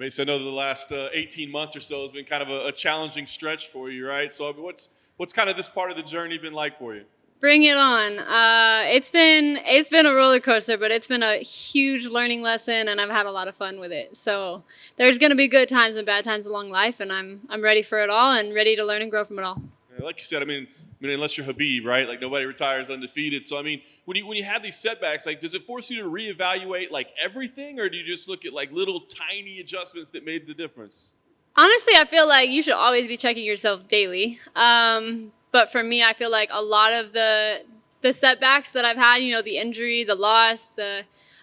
Maycee, I know the last 18 months or so has been kind of a challenging stretch for you, right? So I mean, what's kind of this part of the journey been like for you? Bring it on. It's been a roller coaster, but it's been a huge learning lesson, and I've had a lot of fun with it. So there's going to be good times and bad times along life, and I'm ready for it all and ready to learn and grow from it all. Like you said, I mean, unless you're Habib, right? Like nobody retires undefeated. So I mean, when you have these setbacks, like, does it force you to reevaluate like everything, or do you just look at like little tiny adjustments that made the difference? Honestly, I feel like you should always be checking yourself daily. But for me, I feel like a lot of the setbacks that I've had, the injury, the loss,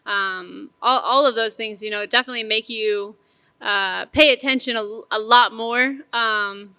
all of those things, definitely make you pay attention a lot more,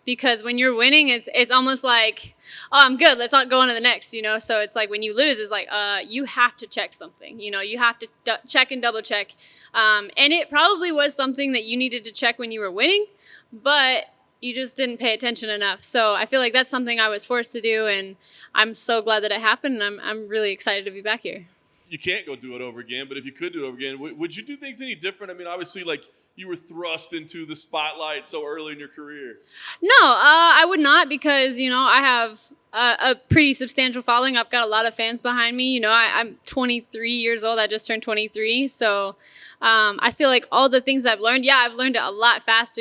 because when you're winning, it's almost like, oh, I'm good, let's not go on to the next, so it's like when you lose, it's like you have to check something, you have to check and double check, and it probably was something that you needed to check when you were winning, but you just didn't pay attention enough. So I feel like that's something I was forced to do, and I'm so glad that it happened, and I'm really excited to be back here. You can't go do it over again, but if you could do it over again, would you do things any different? I mean, obviously, like, you were thrust into the spotlight so early in your career. No, I would not, because, I have a pretty substantial following. I've got a lot of fans behind me. I'm 23 years old. I just turned 23. So I feel like all the things I've learned, I've learned it a lot faster.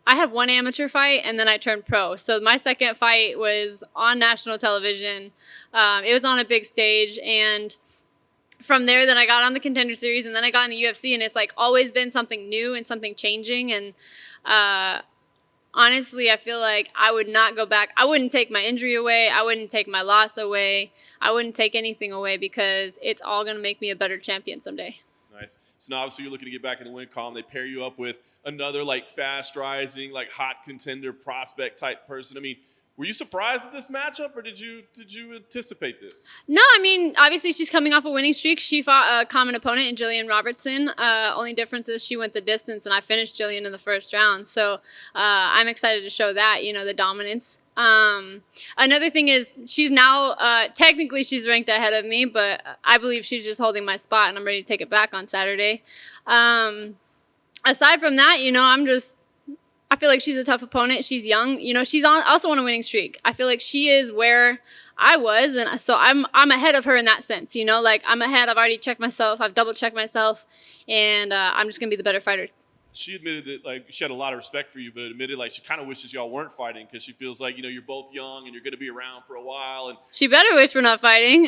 I had one amateur fight, and then I turned pro. So my second fight was on national television. It was on a big stage, and from there, then I got on the Contender Series, and then I got in the UFC, and it's like always been something new and something changing. And honestly, I feel like I would not go back. I wouldn't take my injury away. I wouldn't take my loss away. I wouldn't take anything away, because it's all going to make me a better champion someday. Nice. So now obviously you're looking to get back in the win column. They pair you up with another like fast rising, like hot contender prospect type person. I mean, were you surprised at this matchup, or did you anticipate this? No, I mean, obviously she's coming off a winning streak. She fought a common opponent in Jillian Robertson. Only difference is she went the distance, and I finished Jillian in the first round. So I'm excited to show that, the dominance. Another thing is she's now, technically she's ranked ahead of me, but I believe she's just holding my spot, and I'm ready to take it back on Saturday. Aside from that, I feel like she's a tough opponent. She's young. She's also on a winning streak. I feel like she is where I was, and so I'm ahead of her in that sense. Like I'm ahead. I've already checked myself. I've double checked myself, and I'm just gonna be the better fighter. She admitted that like she had a lot of respect for you, but admitted like she kind of wishes y'all weren't fighting, because she feels like you're both young and you're gonna be around for a while. And she better wish we're not fighting.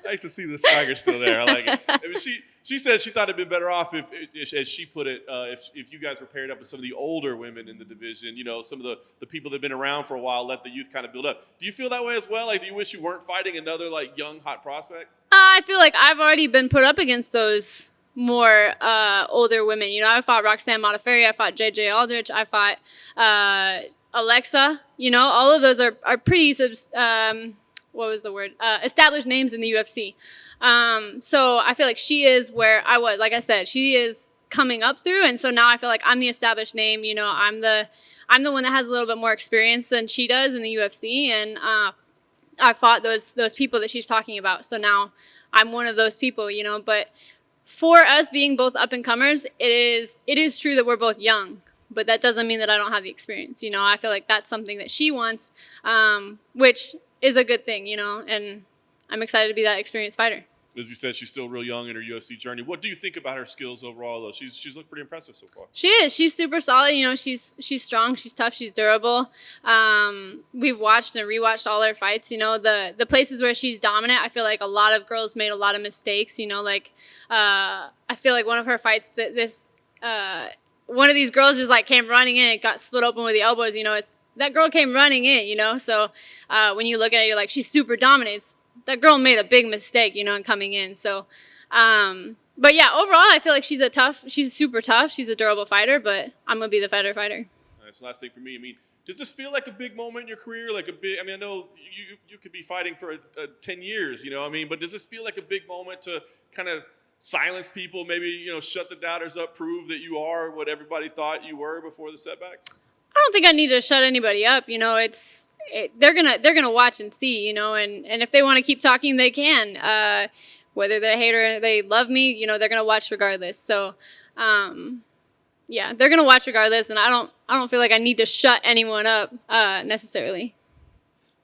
Nice to see the swagger still there. I like it. I mean, she said she thought it'd been better off if, as she put it, if you guys were paired up with some of the older women in the division. Some of the people that've been around for a while, let the youth kind of build up. Do you feel that way as well? Like, do you wish you weren't fighting another like young hot prospect? I feel like I've already been put up against those more older women. I fought Roxanne Modafferi, I fought JJ Aldrich, I fought Alexa. All of those are pretty established names in the UFC. So I feel like she is where I was. Like I said, she is coming up through, and so now I feel like I'm the established name. I'm the one that has a little bit more experience than she does in the UFC, and I fought those people that she's talking about. So now I'm one of those people, but for us being both up and comers, it is true that we're both young, but that doesn't mean that I don't have the experience. I feel like that's something that she wants, which is a good thing, and I'm excited to be that experienced fighter. As you said, she's still real young in her UFC journey. What do you think about her skills overall, though? She's looked pretty impressive so far. She is. She's super solid. She's strong. She's tough. She's durable. We've watched and rewatched all her fights. The places where she's dominant, I feel like a lot of girls made a lot of mistakes. I feel like one of her fights, one of these girls just like came running in and got split open with the elbows. That girl came running in. So when you look at it, you're like, she's super dominant. That girl made a big mistake, in coming in. So, but yeah, overall, I feel like she's super tough. She's a durable fighter, but I'm going to be the fighter. All right, so last thing for me, I mean, does this feel like a big moment in your career? I know you could be fighting for 10 years, but does this feel like a big moment to kind of silence people, maybe, shut the doubters up, prove that you are what everybody thought you were before the setbacks? I don't think I need to shut anybody up. They're gonna watch and see, and if they want to keep talking, they can. whether they're a hater or they love me, you know, they're going to watch regardless. So, yeah, they're going to watch regardless. And I don't feel like I need to shut anyone up, necessarily.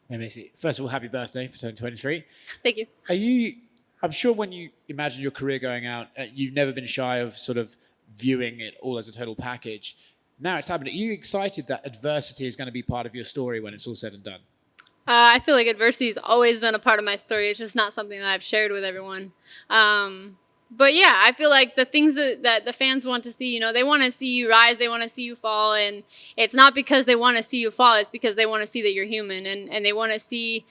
Hey, Maycee, first of all, happy birthday for turning 23. Thank you. I'm sure when you imagine your career going out, you've never been shy of sort of viewing it all as a total package. Now it's happening. Are you excited that adversity is going to be part of your story when it's all said and done? I feel like adversity has always been a part of my story. It's just not something that I've shared with everyone. But yeah, I feel like the things that the fans want to see, you know, they want to see you rise, they want to see you fall, and it's not because they want to see you fall, it's because they want to see that you're human, and they want to see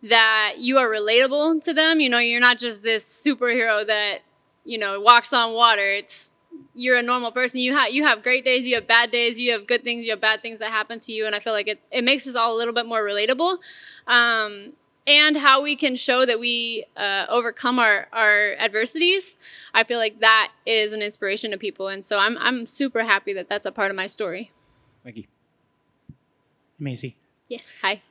that you are relatable to them. You know, you're not just this superhero that, you know, walks on water. You're a normal person. You have great days, you have bad days, you have good things, you have bad things that happen to you, and I feel like it makes us all a little bit more relatable. And how we can show that we overcome our adversities, I feel like that is an inspiration to people. And so I'm super happy that that's a part of my story. Thank you. Maycee. Yes, hi.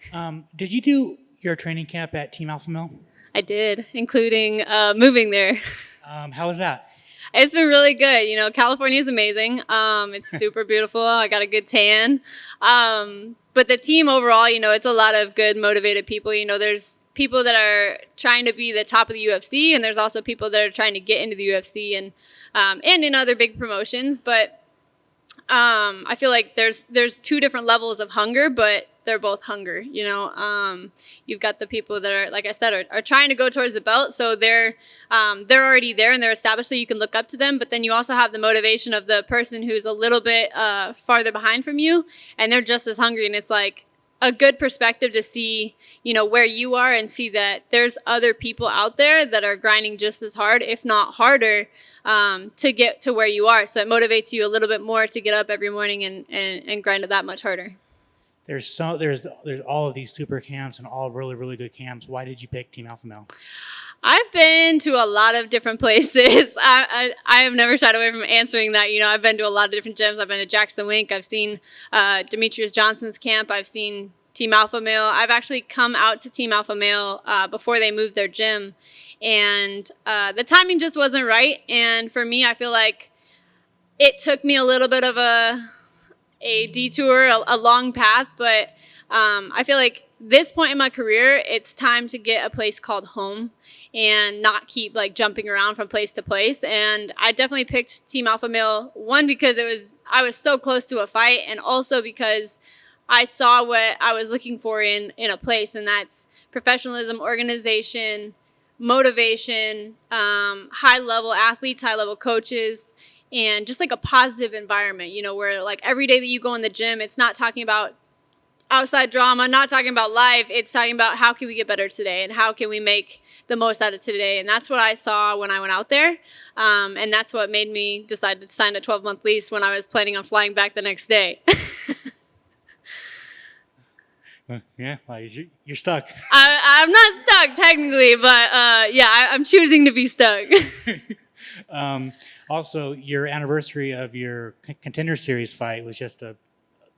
Did you do your training camp at Team Alpha Male? I did, including moving there. How was that? It's been really good. You know, California is amazing. It's super beautiful. I got a good tan. But the team overall, you know, it's a lot of good, motivated people. You know, there's people that are trying to be the top of the UFC, and there's also people that are trying to get into the UFC and in other big promotions. But I feel like there's two different levels of hunger, but they're both hunger. You know, you've got the people that are, like I said, are trying to go towards the belt, so they're already there and they're established, so you can look up to them. But then you also have the motivation of the person who's a little bit farther behind from you, and they're just as hungry. And it's like a good perspective to see, you know, where you are and see that there's other people out there that are grinding just as hard, if not harder, to get to where you are. So it motivates you a little bit more to get up every morning and grind it that much harder. There's all of these super camps and all really, really good camps. Why did you pick Team Alpha Male? I've been to a lot of different places. I have never shied away from answering that. You know, I've been to a lot of different gyms. I've been to Jackson Wink. I've seen Demetrius Johnson's camp. I've seen Team Alpha Male. I've actually come out to Team Alpha Male before they moved their gym. And the timing just wasn't right. And for me, I feel like it took me a little bit of a detour, a long path, but I feel like this point in my career, it's time to get a place called home and not keep like jumping around from place to place. And I definitely picked Team Alpha Male, one, because I was so close to a fight, and also because I saw what I was looking for in a place, and that's professionalism, organization, motivation, high-level athletes, high-level coaches, and just like a positive environment, you know, where like every day that you go in the gym, it's not talking about outside drama, not talking about life. It's talking about how can we get better today and how can we make the most out of today. And that's what I saw when I went out there. And that's what made me decide to sign a 12-month lease when I was planning on flying back the next day. Yeah, well, you're stuck. I'm not stuck technically, but yeah, I'm choosing to be stuck. Also, your anniversary of your Contender Series fight was just a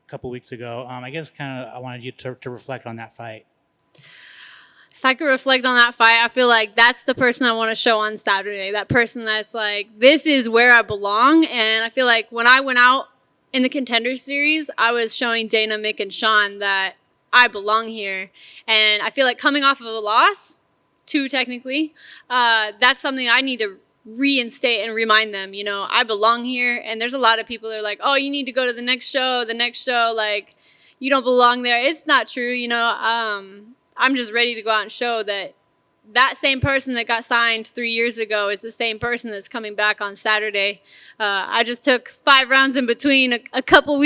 couple weeks ago. I guess I wanted you to reflect on that fight. If I could reflect on that fight, I feel like that's the person I want to show on Saturday. That person that's like, this is where I belong. And I feel like when I went out in the Contender Series, I was showing Dana, Mick, and Sean that I belong here. And I feel like coming off of a loss, 2 technically, that's something I need to reinstate and remind them, you know, I belong here. And there's a lot of people that are like, oh, you need to go to the next show, like you don't belong there. It's not true. You know, I'm just ready to go out and show that same person that got signed 3 years ago is the same person that's coming back on Saturday. I just took 5 rounds in between a couple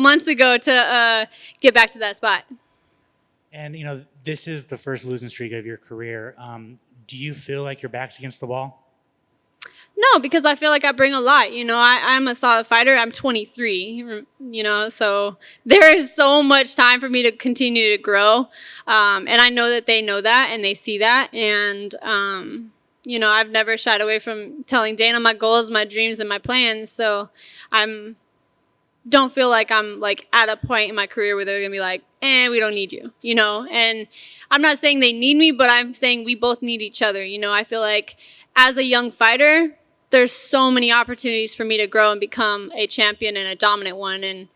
months ago to get back to that spot. And you know, this is the first losing streak of your career. Do you feel like your back's against the wall? No, because I feel like I bring a lot. You know, I'm a solid fighter. I'm 23, you know, so there is so much time for me to continue to grow. And I know that they know that and they see that. And, you know, I've never shied away from telling Dana my goals, my dreams, and my plans. So don't feel like I'm like at a point in my career where they're going to be like, we don't need you, you know. And I'm not saying they need me, but I'm saying we both need each other. You know, I feel like as a young fighter, there's so many opportunities for me to grow and become a champion and a dominant one. And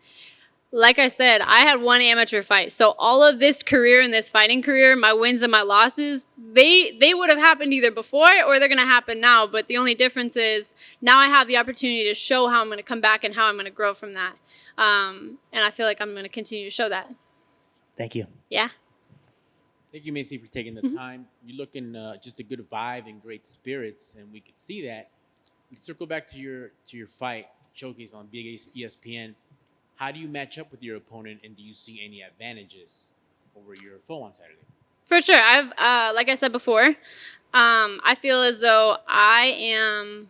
like I said, I had one amateur fight. So all of this career and this fighting career, my wins and my losses, they would have happened either before or they're going to happen now. But the only difference is now I have the opportunity to show how I'm going to come back and how I'm going to grow from that. And I feel like I'm going to continue to show that. Thank you. Yeah. Thank you, Maycee, for taking the time. You're looking just a good vibe and great spirits, and we could see that. Let's circle back to your fight, Chokies on Big ESPN. How do you match up with your opponent, and do you see any advantages over your foe on Saturday? For sure. I've like I said before, I feel as though I am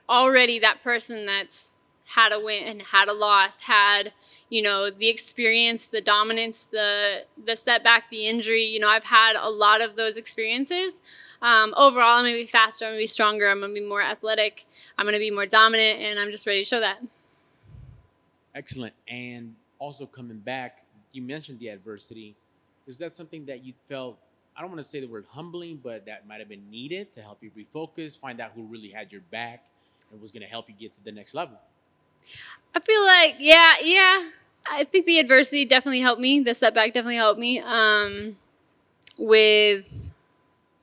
already that person that's had a win and had a loss, had, you know, the experience, the dominance, the setback, the injury. You know, I've had a lot of those experiences. Overall, I'm going to be faster, I'm going to be stronger, I'm going to be more athletic, I'm going to be more dominant, and I'm just ready to show that. Excellent. And also coming back, you mentioned the adversity. Is that something that you felt, I don't want to say the word humbling, but that might have been needed to help you refocus, find out who really had your back and was going to help you get to the next level? I feel like, yeah. I think the adversity definitely helped me. The setback definitely helped me with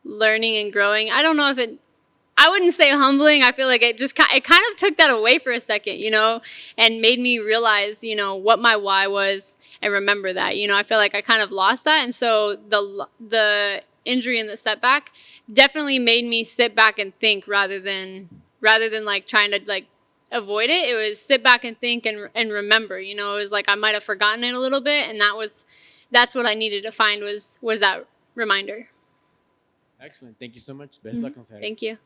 learning and growing. I don't know if I wouldn't say humbling. I feel like it kind of took that away for a second, you know, and made me realize, you know, what my why was and remember that. You know, I feel like I kind of lost that. And so the injury and the setback definitely made me sit back and think rather than like trying to like avoid it. It was sit back and think and remember. You know, it was like I might have forgotten it a little bit, and that's what I needed to find was that reminder. Excellent. Thank you so much. Best luck on Saturday. Thank you.